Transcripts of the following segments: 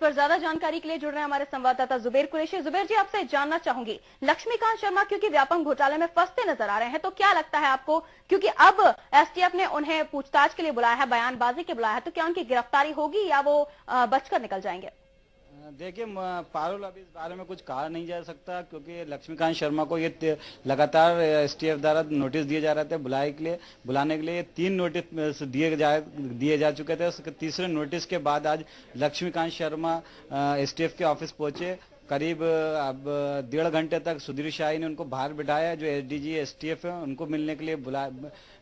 पर ज्यादा जानकारी के लिए जुड़ रहे हैं हमारे संवाददाता जुबेर कुरैशी। जुबेर जी, आपसे जानना चाहूंगी, लक्ष्मीकांत शर्मा क्योंकि व्यापम घोटाले में फंसते नजर आ रहे हैं, तो क्या लगता है आपको, क्योंकि अब एसटीएफ ने उन्हें पूछताछ के लिए बुलाया है, बयानबाजी के बुलाया है, तो क्या उनकी गिरफ्तारी होगी या वो बचकर निकल जाएंगे? देखिए पारुल, अभी इस बारे में कुच कहा नहीं जा सकता क्योंकि लक्ष्मीकांत शर्मा को ये लगातार एसटीएफ द्वारा नोटिस दिए जा रहे थे बुलाने के लिए 3 नोटिस दिए जा चुके थे। उसके तीसरे नोटिस के बाद आज लक्ष्मीकांत शर्मा एसटीएफ के ऑफिस पहुंचे। करीब अब 1.5 घंटे तक सुधीर शाही ने उनको बाहर बिठाया, जो एडीजी एसटीएफ है उनको मिलने के लिए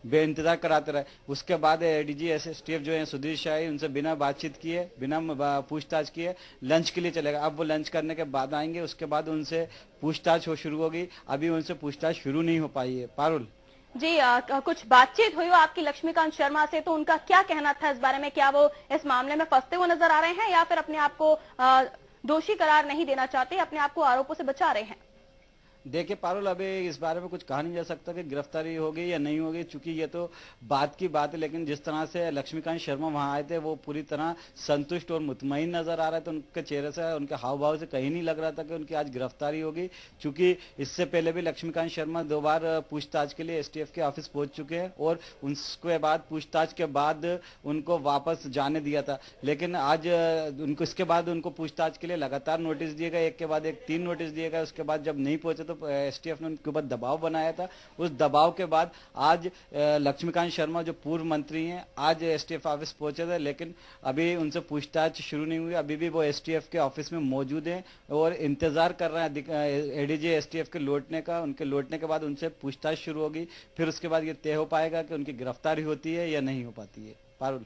बेइंतजार कराते रहे। उसके बाद एडीजी एसटीएफ जो है सुधीर शाही उनसे बिना बातचीत किए, बिना पूछताछ किए लंच के लिए चलेगा। अब वो लंच करने के बाद आएंगे, उसके बाद उनसे पूछताछ शुरू होगी। अभी उनसे पूछताछ शुरू नहीं हो पाई है। पारुल जी, कुछ बातचीत हुई हो आपकी लक्ष्मीकांत शर्मा से, तो उनका क्या कहना था इस बारे में? क्या वो इस मामले में फंसते हुए नजर आ रहे हैं या फिर अपने आप को दोषी करार नहीं देना चाहते, अपने आप को आरोपों से बचा रहे हैं? देखिए पारुल, अभी इस बारे में कुछ कहा नहीं जा सकता कि गिरफ्तारी होगी या नहीं होगी, चूंकि ये तो बात की बात है। लेकिन जिस तरह से लक्ष्मीकांत शर्मा वहां आए थे वो पूरी तरह संतुष्ट और मुतमईन नजर आ रहे थे। उनके चेहरे से, उनके हाव भाव से कहीं नहीं लग रहा था कि उनकी आज गिरफ्तारी होगी, चूंकि इससे पहले भी लक्ष्मीकांत शर्मा 2 बार पूछताछ के लिए एसटीएफ के ऑफिस पहुंच चुके हैं और उसके बाद पूछताछ के बाद उनको वापस जाने दिया था। लेकिन आज उनको इसके बाद उनको पूछताछ के लिए लगातार नोटिस दिए गए, एक के बाद एक 3 नोटिस दिए गए। उसके बाद जब नहीं पहुंचे तो एसटीएफ ने उनके ऊपर दबाव बनाया था। उस दबाव के बाद आज लक्ष्मीकांत शर्मा जो पूर्व मंत्री हैं आज एसटीएफ ऑफिस पहुंचे थे, लेकिन अभी उनसे पूछताछ शुरू नहीं हुई। अभी भी वो एसटीएफ के ऑफिस में मौजूद हैं और इंतजार कर रहे हैं एडीजी एसटीएफ के लौटने का। उनके लौटने के बाद उनसे पूछताछ शुरू होगी, फिर उसके बाद ये तय हो पाएगा कि उनकी गिरफ्तारी होती है या नहीं हो पाती है। पारुल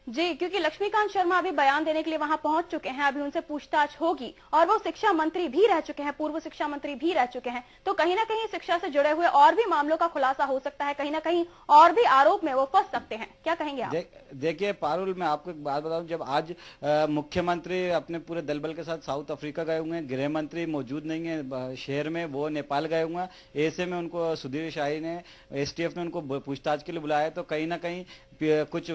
जी, क्योंकि लक्ष्मीकांत शर्मा अभी बयान देने के लिए वहां पहुंच चुके हैं, अभी उनसे पूछताछ होगी और वो शिक्षा मंत्री भी रह चुके हैं, पूर्व शिक्षा मंत्री भी रह चुके हैं, तो कहीं ना कहीं शिक्षा से जुड़े हुए और भी मामलों का खुलासा हो सकता है, कहीं ना कहीं और भी आरोप में वो फंस सकते हैं। क्या कहेंगे आप? देखिए पारुल, मैं आपको एक बात बताऊं, जब आज मुख्यमंत्री अपने पूरे दल बल के साथ साउथ अफ्रीका गए हुए हैं, गृह मंत्री मौजूद नहीं है शहर में, वो नेपाल गए हुए हैं, ऐसे में उनको सुधीर शाही ने, एसटीएफ ने उनको पूछताछ के लिए बुलाया, तो कहीं ना कहीं कुछ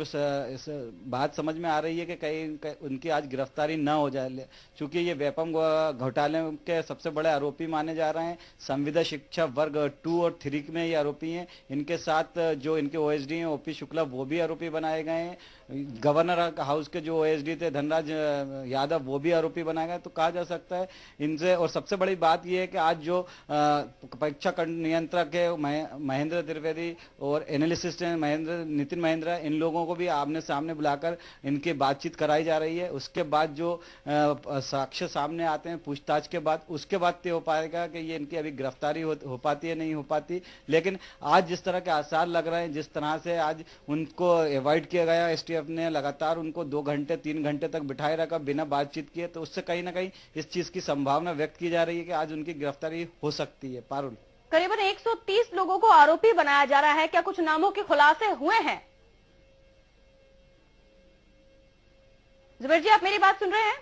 बात समझ में आ रही है कि कहीं उनकी आज गिरफ्तारी न हो जाए, क्योंकि ये व्यापम घोटाले के सबसे बड़े आरोपी माने जा रहे हैं। संविदा शिक्षा वर्ग 2 और 3 में ये आरोपी हैं। इनके साथ जो इनके ओएसडी हैं ओपी शुक्ला, वो भी आरोपी बनाए गए हैं। गवर्नर हाउस के जो ओएसडी थे धनराज यादव, वो भी आरोपी बनाए गए। तो कहा जा सकता है इनसे, और सबसे बड़ी बात यह है कि आज जो परीक्षा नियंत्रक है महेंद्र त्रिवेदी और एनालिसिस्ट हैं नितिन महेंद्र, इन लोगों को भी आमने सामने बुलाकर इनकी बातचीत कराई जा रही है। उसके बाद जो साक्ष्य सामने आते हैं पूछताछ के बाद, उसके बाद तय हो पाएगा कि ये इनकी अभी गिरफ्तारी हो पाती है नहीं हो पाती। लेकिन आज जिस तरह के आसार लग रहे हैं, जिस तरह से आज उनको अवॉइड किया गया, एसटीएफ ने लगातार उनको 2 घंटे 3 घंटे तक बिठाए रखा बिना बातचीत किए, तो उससे कहीं ना कहीं इस चीज की संभावना व्यक्त की जा रही है कि आज उनकी गिरफ्तारी हो सकती है। पारुल, करीबन 130 लोगों को आरोपी बनाया जा रहा है, क्या कुछ नामों के खुलासे हुए हैं? जुबेर जी, आप मेरी बात सुन रहे हैं?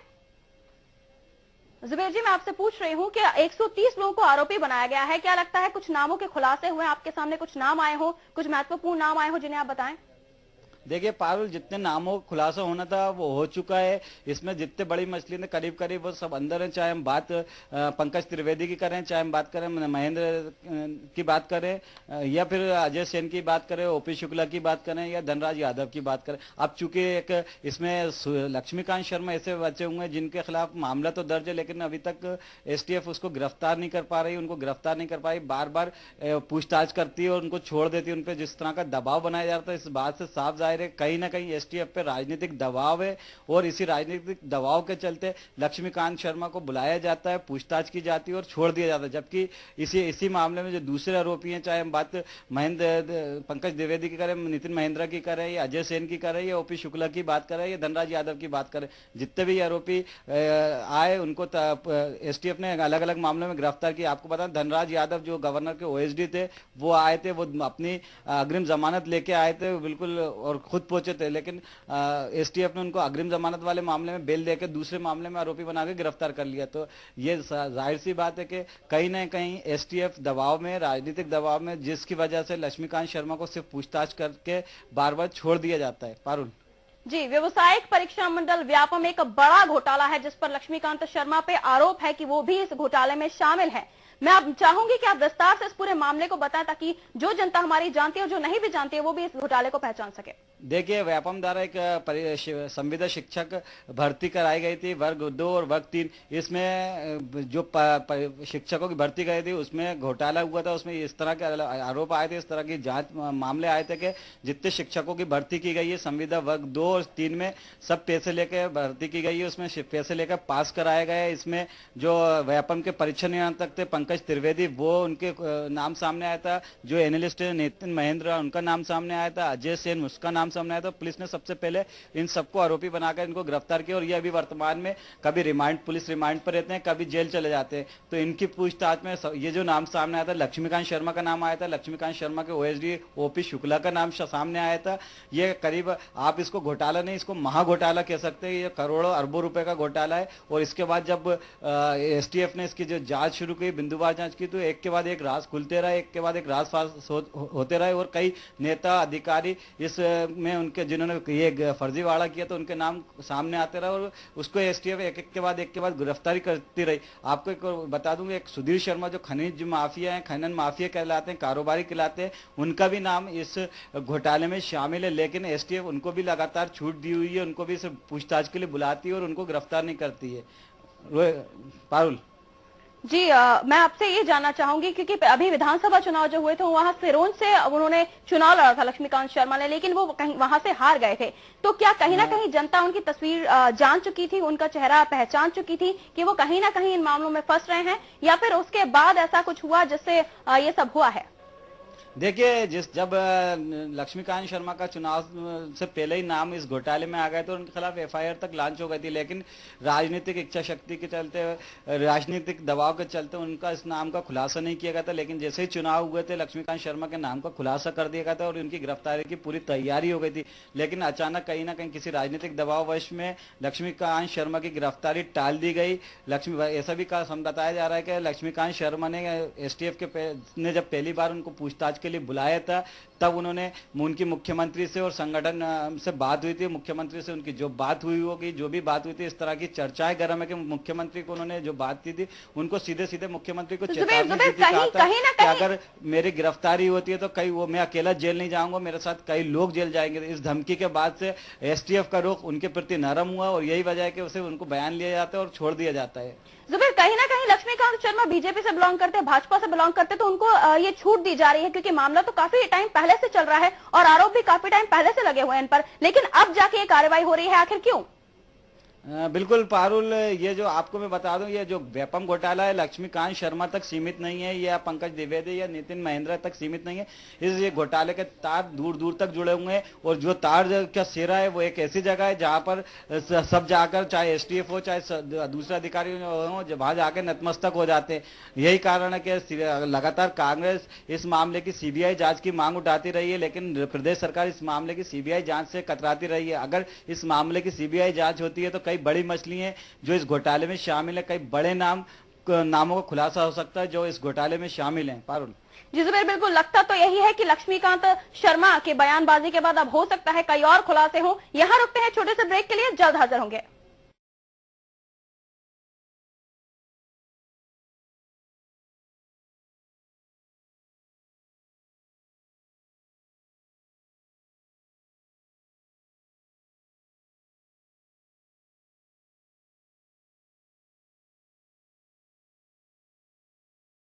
जुबेर जी, मैं आपसे पूछ रही हूं कि 130 लोगों को आरोपी बनाया गया है, क्या लगता है कुछ नामों के खुलासे हुए? आपके सामने कुछ नाम आए हो, कुछ महत्वपूर्ण नाम आए हो जिन्हें आप बताएं? देखिए पारुल, जितने नामों का खुलासा होना था वो हो चुका है। इसमें जितने बड़ी मछली ने करीब करीब वो सब अंदर है। चाहे हम बात पंकज त्रिवेदी की करें, चाहे हम बात करें महेंद्र की बात करें, या फिर अजय सेन की बात करें, ओपी शुक्ला की बात करें, या धनराज यादव की बात करें। अब चूंकि एक इसमें लक्ष्मीकांत शर्मा ऐसे बचे हुए हैं जिनके खिलाफ मामला तो दर्ज है, लेकिन अभी तक एसटीएफ उसको गिरफ्तार नहीं कर पा रही, उनको गिरफ्तार नहीं कर पाई, बार बार पूछताछ करती है और उनको छोड़ देती है। उन पर जिस तरह का दबाव बनाया जाता है, इस बात से साफ जाहिर है कहीं ना कहीं एसटीएफ पे राजनीतिक दबाव है, और इसी राजनीतिक दबाव के चलते लक्ष्मीकांत शर्मा को बुलाया जाता है, पूछताछ की जाती है और छोड़ दिया जाता है। जबकि इसी मामले में जो दूसरे आरोपी हैं, चाहे हम बात पंकज द्विवेदी की करें, नितिन महेंद्र की करें, या अजय सेन की करें, या ओपी शुक्ला की बात करें, या धनराज यादव की बात करें, जितने भी आरोपी आए उनको एसटीएफ ने अलग अलग मामलों में गिरफ्तार किया। आपको पता, धनराज यादव जो गवर्नर के ओएसडी थे, वो आए थे, वो अपनी अग्रिम जमानत लेके आए थे बिल्कुल, और खुद पहुंचे थे, लेकिन एसटीएफ ने उनको अग्रिम जमानत वाले मामले में बेल देकर दूसरे मामले में आरोपी बना के गिरफ्तार कर लिया। तो ये जाहिर सी बात है कि कहीं ना कहीं एसटीएफ दबाव में, राजनीतिक दबाव में, जिसकी वजह से लक्ष्मीकांत शर्मा को सिर्फ पूछताछ करके बार बार छोड़ दिया जाता है। पारुल जी, व्यवसायिक परीक्षा मंडल व्यापम एक बड़ा घोटाला है जिस पर लक्ष्मीकांत शर्मा पे आरोप है कि वो भी इस घोटाले में शामिल है। मैं अब चाहूंगी कि आप विस्तार से इस पूरे मामले को बताएं ताकि जो जनता हमारी जानती है और जो नहीं भी जानती है वो भी इस घोटाले को पहचान सके। देखिए, व्यापम द्वारा एक संविदा शिक्षक भर्ती कराई गई थी वर्ग 2 और वर्ग 3। इसमें जो शिक्षकों की भर्ती कराई थी उसमें घोटाला हुआ था। उसमें इस तरह के आरोप आए थे, इस तरह की जांच मामले आए थे कि जितने शिक्षकों की भर्ती की गई है संविदा वर्ग 2 और 3 में सब पैसे लेकर भर्ती की गई है। उसमें पैसे लेकर पास कराया गया है। इसमें जो व्यापम के परीक्षा नियंत्रक थे पंकज त्रिवेदी, वो उनके नाम सामने आया था। जो एनालिस्ट नितिन महेंद्र, उनका नाम सामने आया था। अजय सेन, उसका नाम सामने आया था। पुलिस ने सबसे पहले इन सबको आरोपी बनाकर इनको गिरफ्तार किया और ये अभी वर्तमान में कभी पुलिस रिमांड पर रहते हैं, कभी जेल चले जाते हैं। तो इनकी पूछताछ में ये जो नाम सामने आया था, लक्ष्मीकांत शर्मा का नाम आया था। लक्ष्मीकांत शर्मा के ओएसडी ओपी शुक्ला का नाम सामने आया था। ये करीब, आप इसको घोटाला नहीं, इसको महाघोटाला कह सकते हैं। ये करोड़ों अरबों रुपए का घोटाला है। और इसके बाद जब एसटीएफ ने इसकी जो जांच शुरू की, बिंदुवार जांच की, तो एक के बाद एक राज खुलते रहे, एक के बाद एक राज होते रहे और कई नेता अधिकारी इस में उनके जिन्होंने ये फर्जीवाड़ा किया तो उनके नाम सामने आते रहे और उसको एसटीएफ एक के बाद गिरफ्तारी करती रही। आपको एक बता दूंगा, एक सुधीर शर्मा जो खनिज माफिया है, खनन माफिया कहलाते हैं, कारोबारी कहलाते हैं, उनका भी नाम इस घोटाले में शामिल है। लेकिन एसटीएफ उनको भी लगातार छूट दी हुई है, उनको भी पूछताछ के लिए बुलाती है और उनको गिरफ्तार नहीं करती है। पारुल जी, मैं आपसे ये जानना चाहूंगी क्योंकि अभी विधानसभा चुनाव जो हुए थे वहां सिरोंज से उन्होंने चुनाव लड़ा था लक्ष्मीकांत शर्मा ने, लेकिन वो कहीं वहां से हार गए थे। तो क्या कहीं ना कहीं जनता उनकी तस्वीर जान चुकी थी, उनका चेहरा पहचान चुकी थी कि वो कहीं ना कहीं इन मामलों में फंस रहे हैं, या फिर उसके बाद ऐसा कुछ हुआ जिससे ये सब हुआ है? देखिए, जब लक्ष्मीकांत शर्मा का चुनाव से पहले ही नाम इस घोटाले में आ गए तो उनके खिलाफ एफआईआर तक लॉन्च हो गई थी। लेकिन राजनीतिक इच्छा शक्ति के चलते, राजनीतिक दबाव के चलते उनका इस नाम का खुलासा नहीं किया गया था। लेकिन जैसे ही चुनाव हुए थे, लक्ष्मीकांत शर्मा के नाम का खुलासा कर दिया गया था और उनकी गिरफ्तारी की पूरी तैयारी हो गई थी। लेकिन अचानक कहीं ना कहीं किसी राजनीतिक दबाववश में लक्ष्मीकांत शर्मा की गिरफ्तारी टाल दी गई। ऐसा भी बताया जा रहा है कि लक्ष्मीकांत शर्मा ने एसटीएफ ने जब पहली बार उनको पूछताछ के लिए बुलाया था, तब उनकी मुख्यमंत्री से और संगठन से बात हुई थी। मुख्यमंत्री से उनकी जो बात हुई होगी, जो भी बात हुई थी, इस तरह की चर्चाएं गर्म है कि मुख्यमंत्री को उन्होंने जो बात की थी उनको सीधे सीधे मुख्यमंत्री को चेतावनी दी थी, कहा था कि अगर मेरी गिरफ्तारी होती है तो कई मैं अकेला जेल नहीं जाऊंगा, मेरे साथ कई लोग जेल जाएंगे। इस धमकी के बाद से एसटीएफ का रुख उनके प्रति नरम हुआ और यही वजह है कि उसे उनको बयान लिया जाता है और छोड़ दिया जाता है। जुबेर, कहीं ना कहीं लक्ष्मीकांत शर्मा बीजेपी से बिलोंग करते हैं, भाजपा से बिलोंग करते हैं, तो उनको ये छूट दी जा रही है क्योंकि मामला तो काफी टाइम पहले से चल रहा है और आरोप भी काफी टाइम पहले से लगे हुए हैं इन पर, लेकिन अब जाके ये कार्रवाई हो रही है, आखिर क्यों? बिल्कुल पारुल, ये जो आपको मैं बता दूं, ये जो व्यापम घोटाला है लक्ष्मीकांत शर्मा तक सीमित नहीं है या पंकज द्विवेदी या नितिन महेंद्र तक सीमित नहीं है। इस ये घोटाले के तार दूर दूर तक जुड़े हुए हैं और जो तार का सिरा है वो एक ऐसी जगह है जहां पर सब जाकर, चाहे एसटीएफ हो चाहे दूसरे अधिकारी हो, वहां जाकर नतमस्तक हो जाते हैं। यही कारण है कि लगातार कांग्रेस इस मामले की सीबीआई जांच की मांग उठाती रही है, लेकिन प्रदेश सरकार इस मामले की सीबीआई जांच से कतराती रही है। अगर इस मामले की सीबीआई जांच होती है तो कई बड़ी मछली हैं जो इस घोटाले में शामिल है, कई बड़े नामों का खुलासा हो सकता है जो इस घोटाले में शामिल हैं। पारुल जी जुबेर, बिल्कुल लगता तो यही है कि लक्ष्मीकांत शर्मा के बयानबाजी के बाद अब हो सकता है कई और खुलासे हों। यहां रुकते हैं छोटे से ब्रेक के लिए, जल्द हाजिर होंगे।